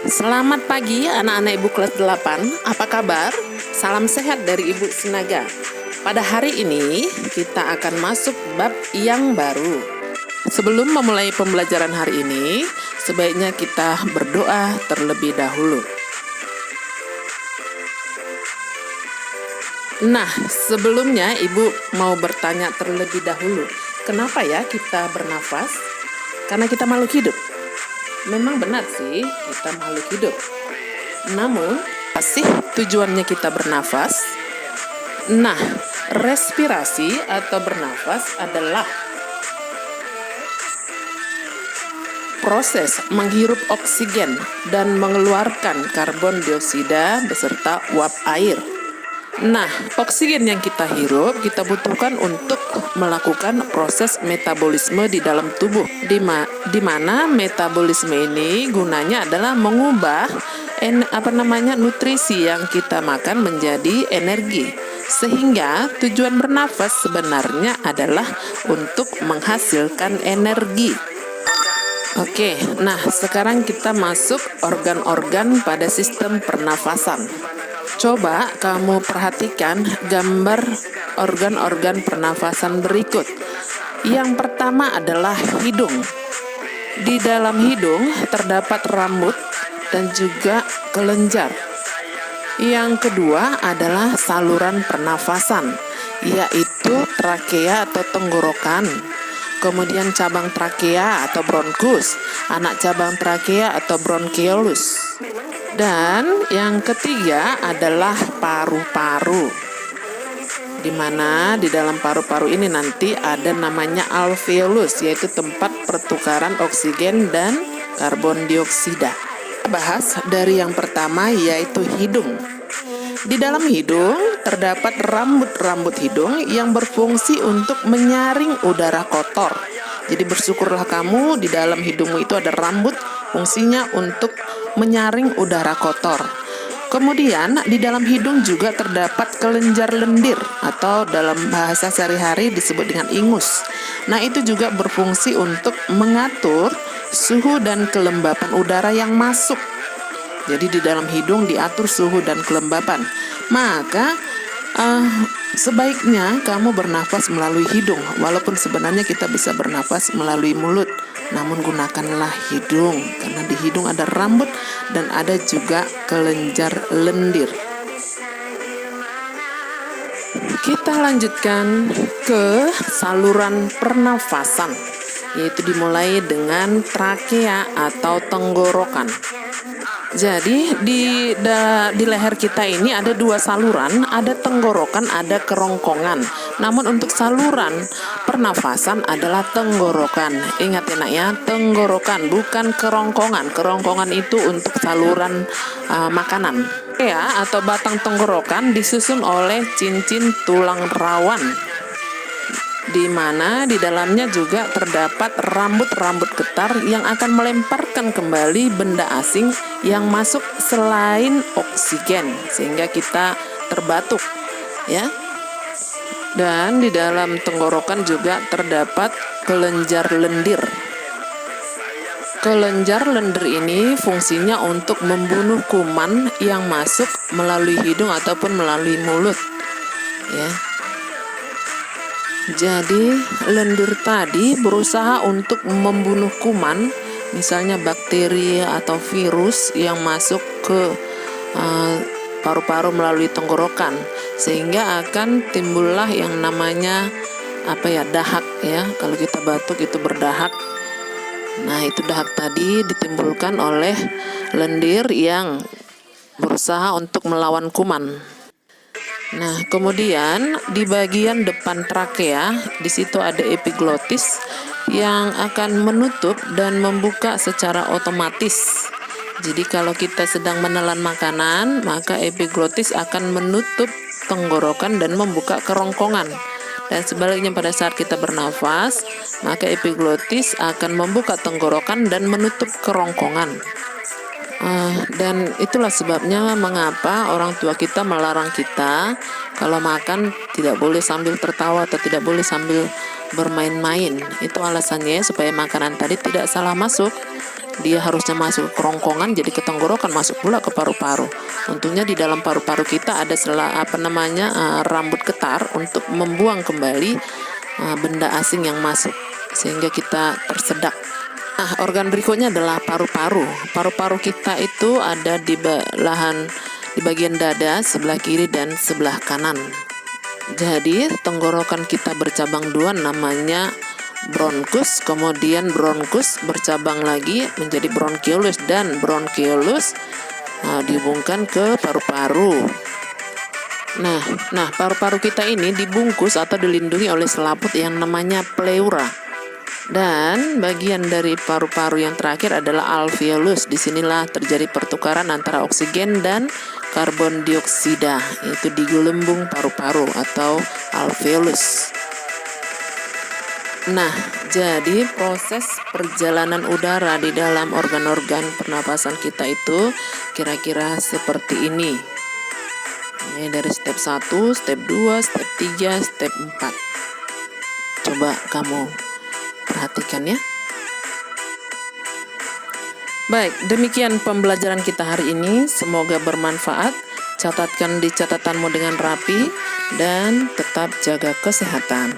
Selamat pagi anak-anak Ibu kelas 8. Apa kabar? Salam sehat dari Ibu Sinaga. Pada hari ini kita akan masuk bab yang baru. Sebelum memulai pembelajaran hari ini, sebaiknya kita berdoa terlebih dahulu. Nah, sebelumnya Ibu mau bertanya terlebih dahulu, kenapa ya kita bernafas? Karena kita makhluk hidup. Memang benar sih, kita makhluk hidup. Namun, apa sih tujuannya kita bernafas? Nah, respirasi atau bernafas adalah proses menghirup oksigen dan mengeluarkan karbon dioksida beserta uap air. Nah, oksigen yang kita hirup kita butuhkan untuk melakukan proses metabolisme di dalam tubuh, di mana metabolisme ini gunanya adalah mengubah nutrisi yang kita makan menjadi energi. Sehingga tujuan bernafas sebenarnya adalah untuk menghasilkan energi. Oke, nah sekarang kita masuk organ-organ pada sistem pernafasan. Coba kamu perhatikan gambar organ-organ pernafasan berikut. Yang pertama adalah hidung. Di dalam hidung terdapat rambut dan juga kelenjar. Yang kedua adalah saluran pernafasan, yaitu trakea atau tenggorokan. Kemudian cabang trakea atau bronkus, anak cabang trakea atau bronkiolus. Dan yang ketiga adalah paru-paru, di mana di dalam paru-paru ini nanti ada namanya alveolus, yaitu tempat pertukaran oksigen dan karbon dioksida. Bahas dari yang pertama, yaitu hidung. Di dalam hidung terdapat rambut-rambut hidung yang berfungsi untuk menyaring udara kotor. Jadi bersyukurlah kamu di dalam hidungmu itu ada rambut, fungsinya untuk menyaring udara kotor. Kemudian di dalam hidung juga terdapat kelenjar lendir atau dalam bahasa sehari-hari disebut dengan ingus. Nah, itu juga berfungsi untuk mengatur suhu dan kelembapan udara yang masuk. Jadi di dalam hidung diatur suhu dan kelembapan. Maka sebaiknya kamu bernafas melalui hidung, walaupun sebenarnya kita bisa bernafas melalui mulut. Namun gunakanlah hidung, karena di hidung ada rambut dan ada juga kelenjar lendir. Kita lanjutkan ke saluran pernafasan, yaitu dimulai dengan trakea atau tenggorokan. Jadi di leher kita ini ada dua saluran, ada tenggorokan, ada kerongkongan. Namun untuk saluran pernafasan adalah tenggorokan. Ingat ya nak ya, tenggorokan bukan kerongkongan. Kerongkongan itu untuk saluran makanan. Ya, atau batang tenggorokan disusun oleh cincin tulang rawan, di mana di dalamnya juga terdapat rambut-rambut getar yang akan melemparkan kembali benda asing yang masuk selain oksigen, sehingga kita terbatuk, ya. Dan di dalam tenggorokan juga terdapat kelenjar lendir. Kelenjar lendir ini fungsinya untuk membunuh kuman yang masuk melalui hidung ataupun melalui mulut, ya. Jadi lendir tadi berusaha untuk membunuh kuman, misalnya bakteri atau virus yang masuk ke paru-paru melalui tenggorokan, sehingga akan timbullah yang namanya dahak, ya. Kalau kita batuk itu berdahak. Nah, itu dahak tadi ditimbulkan oleh lendir yang berusaha untuk melawan kuman. Nah, kemudian di bagian depan trakea, di situ ada epiglotis yang akan menutup dan membuka secara otomatis. Jadi kalau kita sedang menelan makanan, maka epiglotis akan menutup tenggorokan dan membuka kerongkongan. Dan sebaliknya pada saat kita bernafas, maka epiglotis akan membuka tenggorokan dan menutup kerongkongan. Dan itulah sebabnya mengapa orang tua kita melarang kita kalau makan tidak boleh sambil tertawa atau tidak boleh sambil bermain-main. Itu alasannya supaya makanan tadi tidak salah masuk. dia harusnya masuk ke kerongkongan, jadi ke tenggorokan, masuk pula ke paru-paru. Untungnya di dalam paru-paru kita ada rambut getar untuk membuang kembali benda asing yang masuk, sehingga kita tersedak. Nah, organ berikutnya adalah paru-paru. Paru-paru kita itu ada di bagian dada sebelah kiri dan sebelah kanan. Jadi tenggorokan kita bercabang dua, namanya bronkus, kemudian bronkus bercabang lagi menjadi bronchiolus, dan bronchiolus dihubungkan ke paru-paru. Nah, paru-paru kita ini dibungkus atau dilindungi oleh selaput yang namanya pleura. Dan bagian dari paru-paru yang terakhir adalah alveolus. Disinilah terjadi pertukaran antara oksigen dan karbon dioksida, yaitu di gelembung paru-paru atau alveolus. Nah, jadi proses perjalanan udara di dalam organ-organ pernapasan kita itu kira-kira seperti ini. Ini dari step 1, step 2, step 3, step 4. Coba kamu perhatikan ya. Baik, demikian pembelajaran kita hari ini. Semoga bermanfaat. Catatkan di catatanmu dengan rapi dan tetap jaga kesehatan.